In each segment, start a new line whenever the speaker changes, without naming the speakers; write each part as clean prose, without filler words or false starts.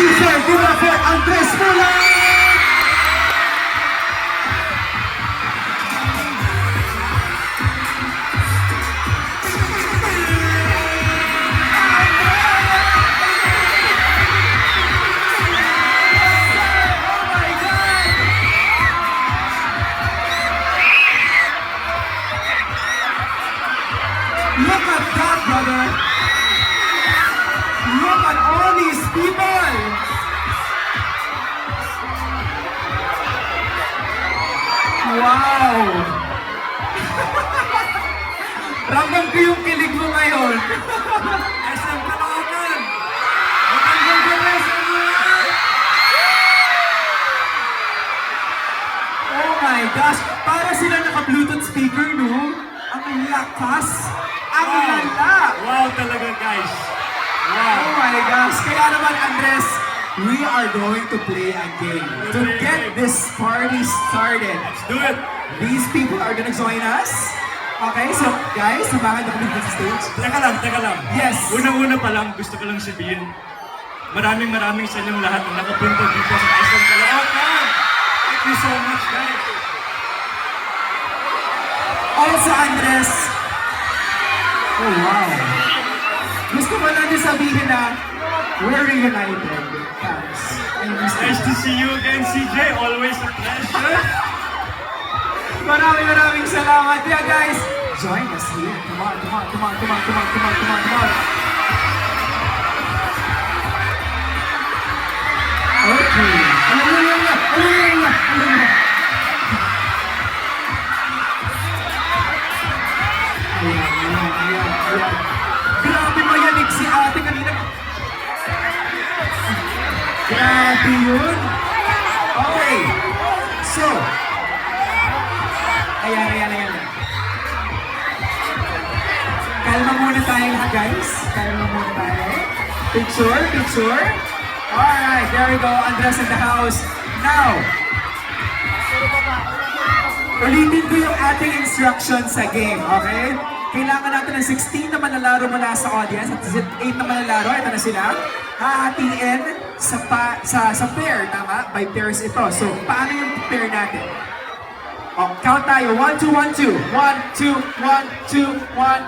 Cheeser, give it up for Andres Mulan! Look at that, brother! Look at all these people! Wow! Ramdam ko yung kilig mo ngayon. SM Caloocan! Magandang gabi sa mga! Oh my gosh! Para sila naka-Bluetooth speaker, no? Ang lakas! Ang lala!
Wow talaga, guys.
Oh my gosh! Kaya naman, Andres, we are going to play a game to get this party started.
Let's do it.
These people are gonna join us. Okay, so guys, samahan niyo kami dito sa stage.
Teka lang.
Yes.
Unang-una pa lang, gusto ko lang sabihin, maraming sa inyong lahat na nakapunta dito sa SM Caloocan. Thank you so much, guys.
Also, Andres. Oh, wow. Gusto ko lang din sabihin na we're reunited. Guys, I miss you.
Nice to see you again, CJ. Always a pleasure.
Maraming salamat. Yeah, guys, join us here. Come on. Okay. Ayan. Grabe mayanig si ate kanina. Grabe yun. Okay. So, ayan. Kalma muna tayo ha, guys. Kalma muna tayo. Picture. Alright, there we go. Andres in the house. Now, ulitin ko yung ating instructions sa game, okay? Kailangan natin ng 16 na manlalaro mula sa audience at 8 na manlalaro. Ito na sila. Hahatiin sa pair, tama? By pairs ito. So, paano yung pair natin? Oh, count tayo. 1, 2, 1, 2. 1, 2, 1, 2, 1,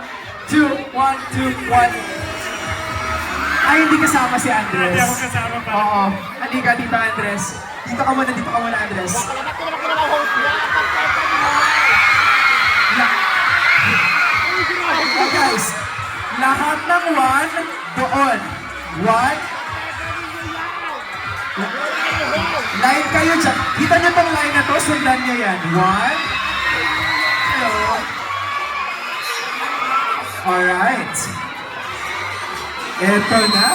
2, 1, 2, 1. Ay, hindi kasama si Andres.
Hindi ako kasama pa.
Oo. Halika dito, Andres. Dito ka muna, Andres. Oh, guys. Lahat ng 1 doon. 1. Line kayo dyan. Kita niyo tong line na to, sundan niyo yan. 1. Alright. Eto na.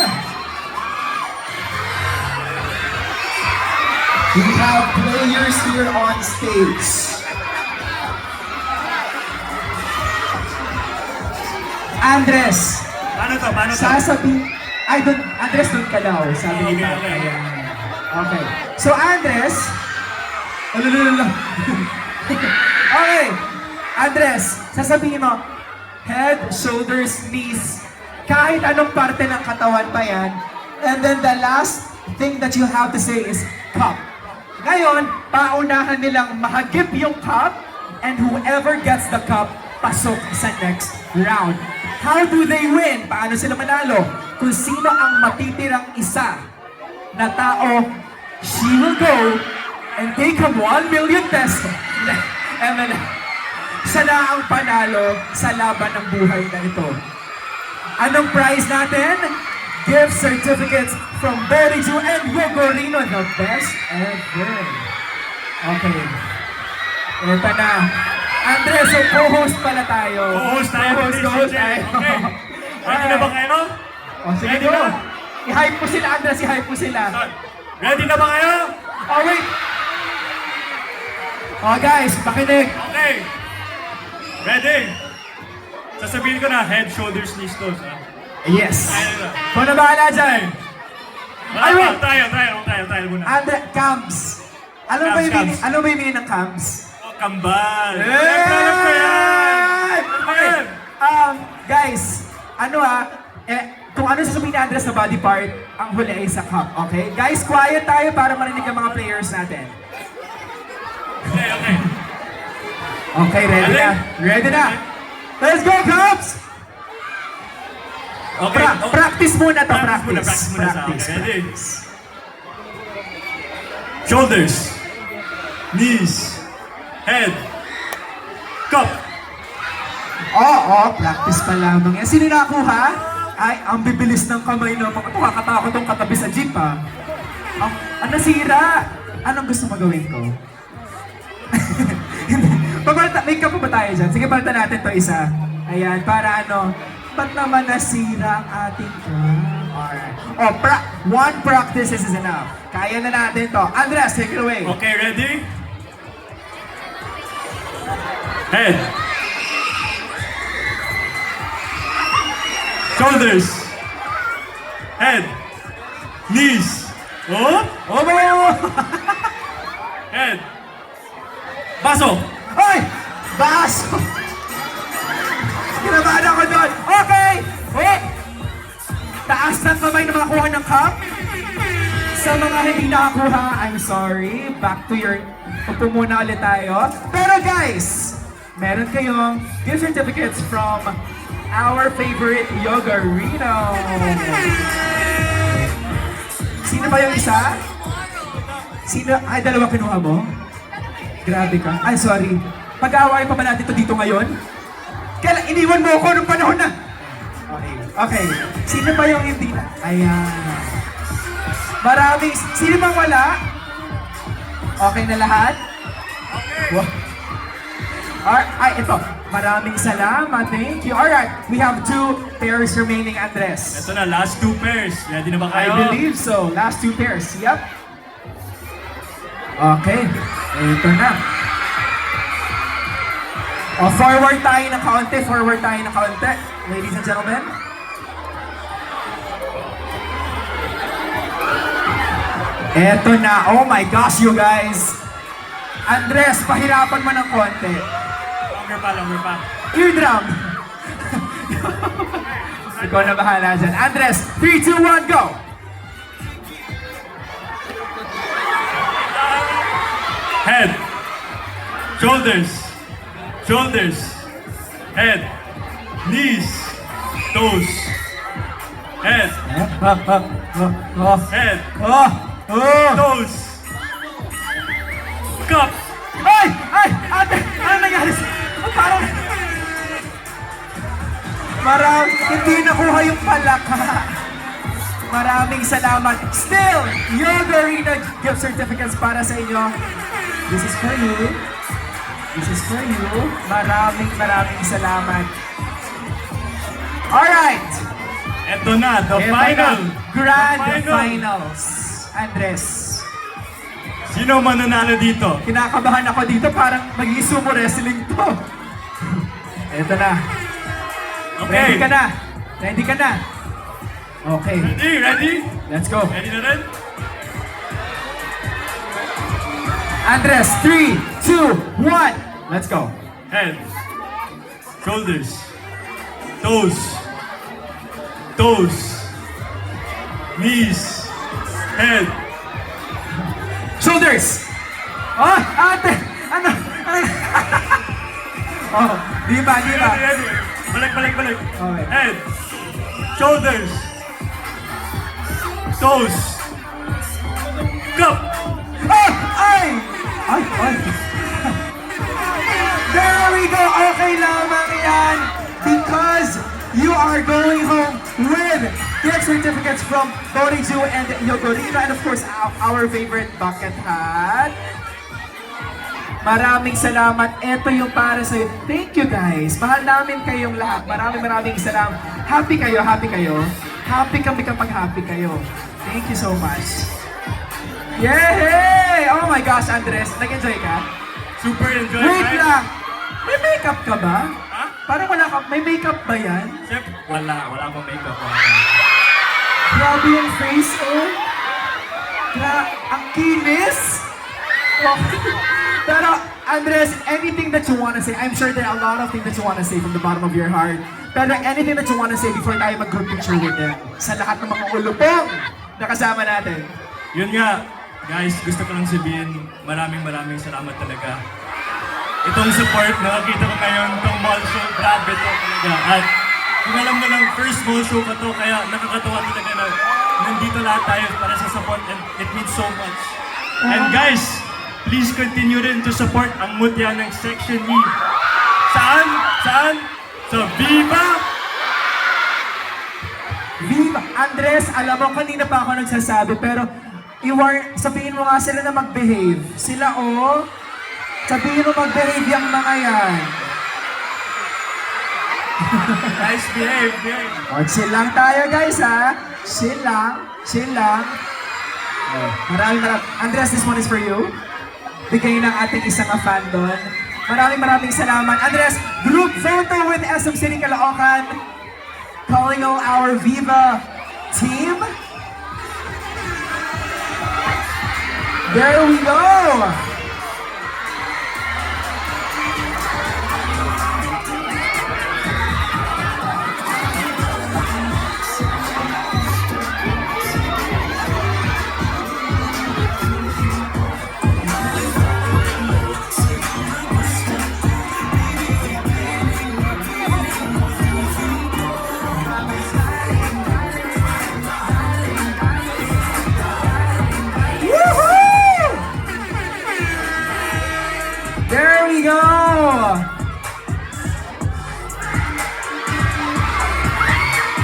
We have players here on stage. Andres,
Paano to?
Andres, doon ka daw, sabi ni
Okay,
Pat.
okay.
Ayan. Okay. So, Andres, okay. Andres, sasabihin mo, head, shoulders, knees, kahit anong parte ng katawan pa yan. And then the last thing that you have to say is cup. Ngayon, paunahan nilang mahagip yung cup, and whoever gets the cup, pasok sa next round. How do they win? Paano sila manalo? Kung sino ang matitirang isa na tao, she will go and take home 1 million pesos. And then, siya na ang panalo sa laban ng buhay na ito. Anong prize natin? Gift certificates from Berry Ju and Gogorino, the best ever. Okay. Ito na. Andres, so co-host pala tayo.
Co-host tayo.
Co-host tayo.
Okay. Ready na ba kayo?
O, sige
Ready
go.
na?
I-hype mo sila, Andres. I-hype mo sila.
Ready na ba kayo?
Oh, wait. Oh, guys, makinig.
Okay. Ready? Sasabihin ko na head, shoulders, knees, toes.
Yes.
Ayun na.
Kung na bahala dyan. Ay, wait.
Tayo muna.
Cams. Ano ba yung
Cams.
meaning, ano ba yung meaning ng cams?
Oh, kambal.
Hey!
Alam ko yan.
Okay. Guys, kung ano sasabihin ni Andres na body part, ang huli ay sa cup, okay? Guys, quiet tayo para marinig ang mga players natin.
Okay, okay.
Okay, ready na? Ready na? Let's go, Cubs!
Okay.
Practice muna to,
Practice muna sa akin.
Practice.
Ready? Shoulders, knees, head, cup.
Oo, practice pa lamang yan. Sino nakakuha? Ay, ang bibilis ng kamay no. Makakatakot tong katabi sa jeep ah. Ang nasira. Anong gusto mo gawin ko? May ka pa ba tayo dyan? Sige, palitan natin to isa. Ayan, para ano, ba't naman nasira ang ating cam? Alright. Oh, one practice is enough. Kaya na natin to. Andres, take it away.
Okay, ready? Head. Shoulders. Head. Knees. Oh.
Oh!
Head. Baso.
Ay! Baso! Kinabahan ako doon. Okay! Wait! Taas ng kamay na makakuha ng cup. Sa mga hindi nakakuha, I'm sorry. Back to your... Upo muna ulit tayo. Pero guys, meron kayong gift certificates from our favorite Yogarino. Sino ba yung isa? Sino? Ay, dalawa kinuha mo? Grabe ka. Ay, sorry. Pag-aaway pa ba natin ito dito ngayon? Kailan iniwan mo ako nung panahon na? Okay. Okay. Sino ba yung hindi na? Ayan. Maraming... Sino bang wala? Okay na lahat? Okay. Ay, ito. Maraming salamat. Thank you. Alright. We have 2 pairs remaining, Andres.
Ito na, last 2 pairs. Ready na ba
I
kayo?
believe so. Last 2 pairs. Yep. Okay. Ito na. Forward tayo ng kaunti. Forward tayo ng kaunti. Ladies and gentlemen. Ito na. Oh my gosh, you guys. Andres, pahirapan mo ng konti.
Longer pa.
Eardrum. Ikaw na bahala dyan. Andres, 3, 2, 1, go!
Head. Shoulders. Shoulders. Head. Knees. Toes. Head. Head. Toes. Cup.
Ay! Ay! Ate! Ano nangyari? Parang... Hindi nakuha yung palaka. Maraming salamat. Still, Yogarino gift certificates para sa inyo. This is for you. This is for you. Maraming salamat. Alright!
Ito na, the
Ito
final.
na. Grand
The final.
finals. Andres.
Sino mananalo dito?
Kinakabahan ako dito, parang magiging sumo wrestling to. Ito na.
Okay.
Ready ka na? Ready ka na? Okay.
Ready?
Let's go.
Ready na rin?
Andres, 3, 2, 1. Let's go.
Head. Shoulders. Toes. Toes. Knees. Head.
Shoulders! Oh, ate! Ano? Oh, di ba?
Ready. Balik.
Okay.
Head. Shoulders. Toes. Cup.
Oh! Ay! Ay! There we go! Okay lamang yan! Because you are going home with gift certificates from Borizu and Yogarino, and of course, our favorite bucket hat. Maraming salamat. Ito yung para sa'yo. Thank you guys. Mahal namin kayong lahat. Maraming salamat. Happy kayo. Happy kami kapag happy kayo. Thank you so much. Yay! Oh my gosh, Andres. Nag-enjoy ka?
Super enjoy.
Wait
right?
lang! May makeup ka ba?
Ha?
Parang wala ka. May makeup ba yan?
Siyempre, wala akong makeup.
Grabe yung face, oh. Ang kinis. Oh. Pero Andres, anything that you want to say? I'm sure there are a lot of things that you want to say from the bottom of your heart. Pero anything that you want to say before tayo mag-group picture with them? Sa lahat ng mga ulupong na kasama natin.
Yun nga, guys, gusto ko lang sabihin, maraming salamat talaga. Itong support, nakakita ko ngayon, itong mall show, grabe to talaga. At kung alam mo lang, first mall show ko to, kaya nakakatawa talaga na nandito lahat tayo para sa support and it means so much. And guys, please continue rin to support ang mutya ng Section E. Saan? Saan? Sa Viva!
Viva! Andres, alam mo, kanina pa ako nagsasabi, pero sabihin mo nga sila na mag-behave. Sila, oh. Sabihin mo mag-behave yung mga yan.
Guys, behave.
O, chill lang tayo, guys, ha? Chill lang. Oh, maraming. Andres, this one is for you. Bigay ng ating isang fan doon. Maraming salamat. Andres, group photo with SM City Caloocan. Calling all our Viva team. There we go. There we go!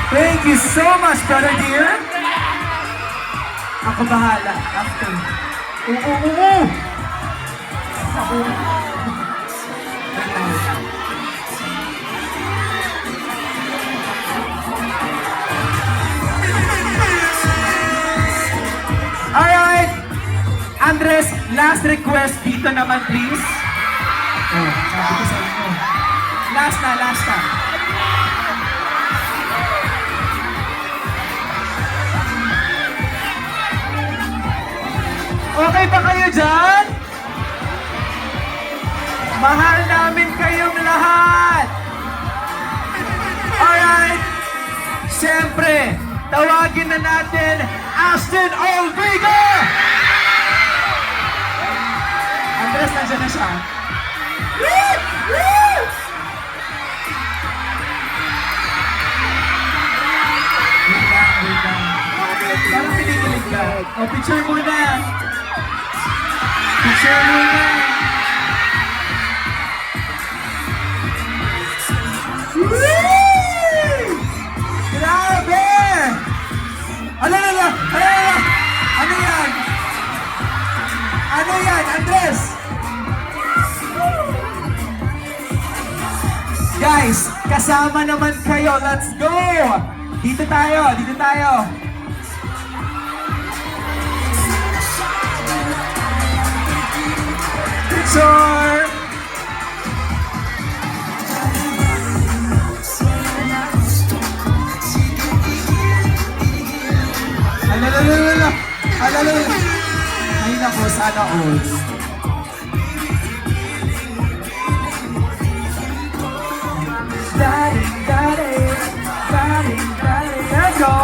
Thank you so much, brother dear. Ako bahala after. Oo. Ako. Alright! Andres, last request dito naman please. Oh, sabi ko sa inyo. Last na. Okay pa kayo dyan? Mahal namin kayong lahat! Alright! Siyempre, tawagin na natin Aston Olvega! Andres, nandiyan na siya. Woo! Woo! Wait lang. Parang pinikilig ka. O, picture muna. Woo! Grabe! Ano yan, Andres? Guys, kasama naman kayo. Let's go! Dito tayo. Picture! Alala. Ay nako, sana all. Let's go!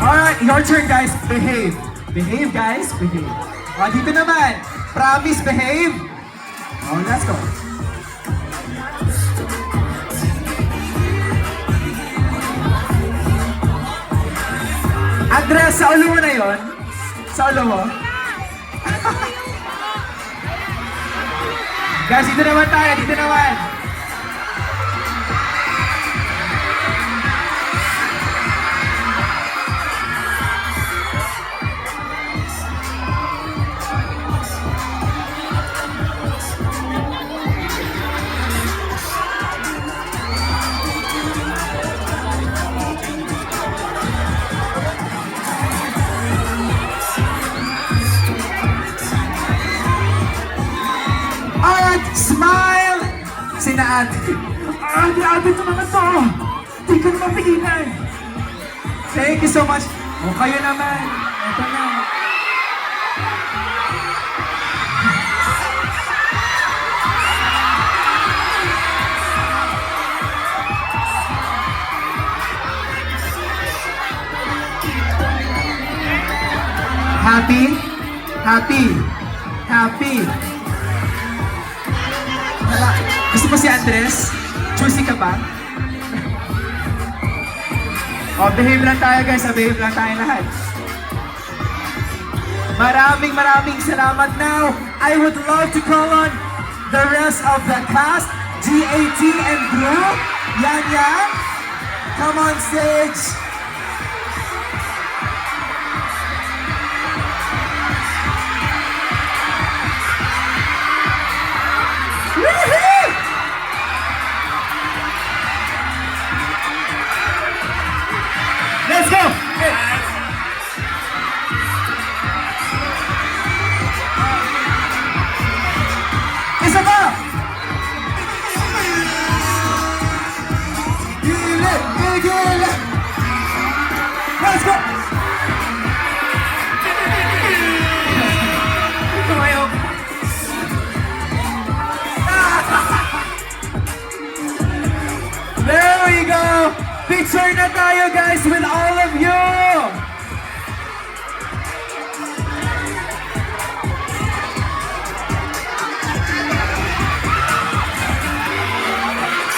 Alright, your turn guys. Behave. Behave guys, behave. O, dito naman. Promise, behave. Oh, let's go. Andres, sa ulo mo na yun? Sa ulo mo? Guys, dito naman tayo. Alright, smile! Sina ate. Ate, ito naman to. Di ko na mapigilan. Thank you so much. O kayo naman. Ito na. Happy? Happy? Happy? Wala. Gusto mo si Andres? Choosy ka ba? O, behave lang tayo guys. Behave lang tayo lahat. Maraming salamat now. I would love to call on the rest of the cast. GAT and Blue. Yan yan. Come on stage. Woohoo! Let's go! Isa pa! Gila! Gila! Let's go! Tumayo! There we go! Picture na tayo guys with all of you!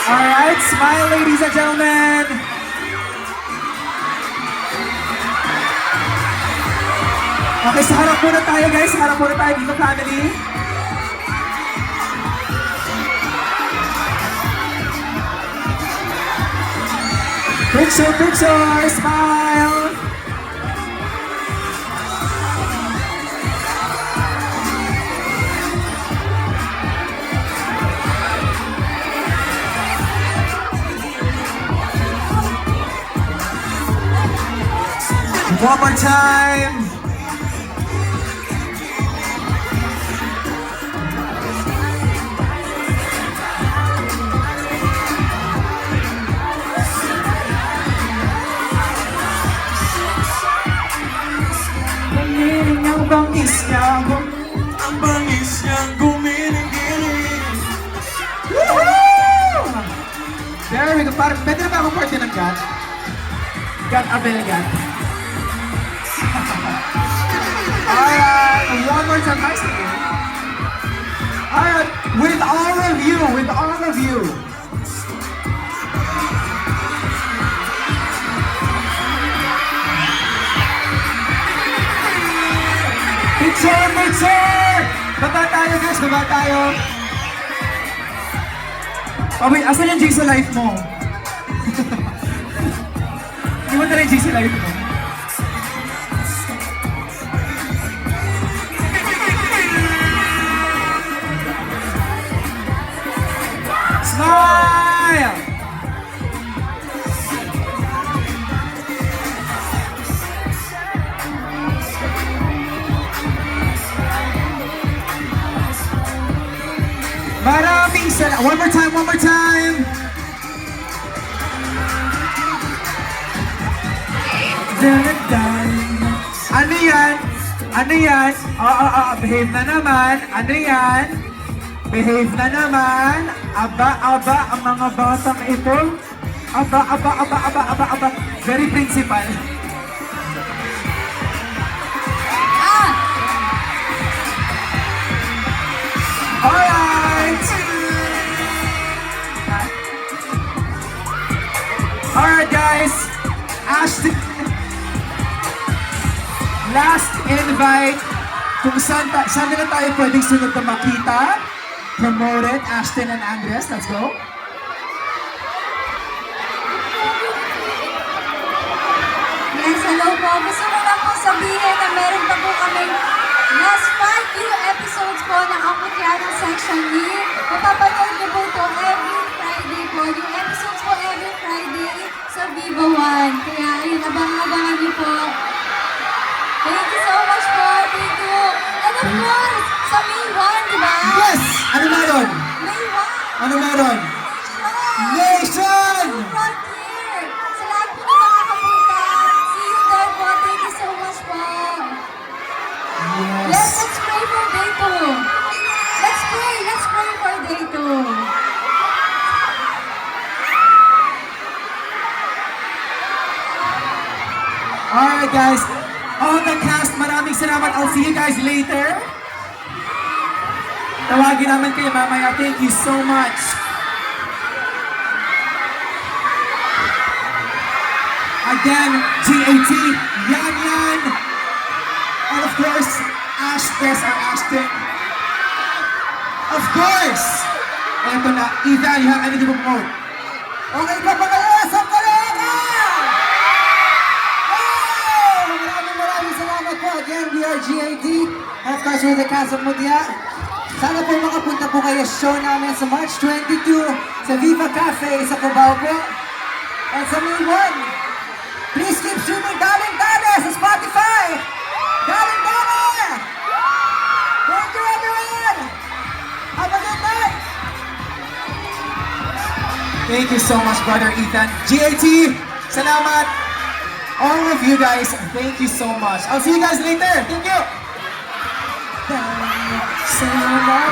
Alright, smile ladies and gentlemen! Okay, sa harap muna tayo guys, sa harap muna tayo dito family. Picture, picture, smile! One more time! Ang bangis niya,
Ang bangis niyang gumiling-giling.
woohoo! There we go. Parang, pwede na ba ako party ng God? God Abelgan. Alright, one more time. Nice to you. Alright, with all of you. Picture! Baba tayo guys, baba tayo. Oh wait, asan yung JC life mo? Hindi mo na yung JC life mo. Smile! Maraming salamat. One more time. Ano yan? Behave na naman. Ano yan? Behave na naman. Aba, ang mga batang ito. Aba. Very principal. Alright! Alright guys, Ashton, last invite. Kung saan nila tayo pwedeng sunod na makita, promoted, Ashton and Andres, let's go.
Yes, hello po. Gusto ko lang po sabihin na meron pa po kami last 5 new episodes po ng Amputyano Section E. Mapapanood niyo po ito every Friday po. Yung episodes po every Friday sa Vivo One. Kaya ayun, abang-abangan niyo po. Thank you so much po. Thank you. And of course, sa May 1, di ba?
Yes! Ano meron?
May 1.
Ano meron?
Sure.
Nation!
True Frontier. 2. Let's pray for day 2.
Alright guys, all the cast, maraming salamat. I'll see you guys later. Tawagin namin kayo mamaya. Thank you so much. Again, GAT, Yan Yan, and of course, Ashtes or Ashton. Of course! Eto na, Ethan, you have anything to promote?
Okay ka ba kayo sa Kaloocan? Hey! Maraming salamat po. Again, we are GAD. And of course, we're the cast of Mutya. Sana po makapunta po kayo sa show namin sa March 22 sa Viva Cafe sa Cubao po. And sa May 1, please keep streaming Daling Dale sa Spotify. Daling Dale! Thank you everyone! Have a good night!
Thank you so much, brother Ethan. GAT, salamat. All of you guys, thank you so much. I'll see you guys later. Thank you. Salamat.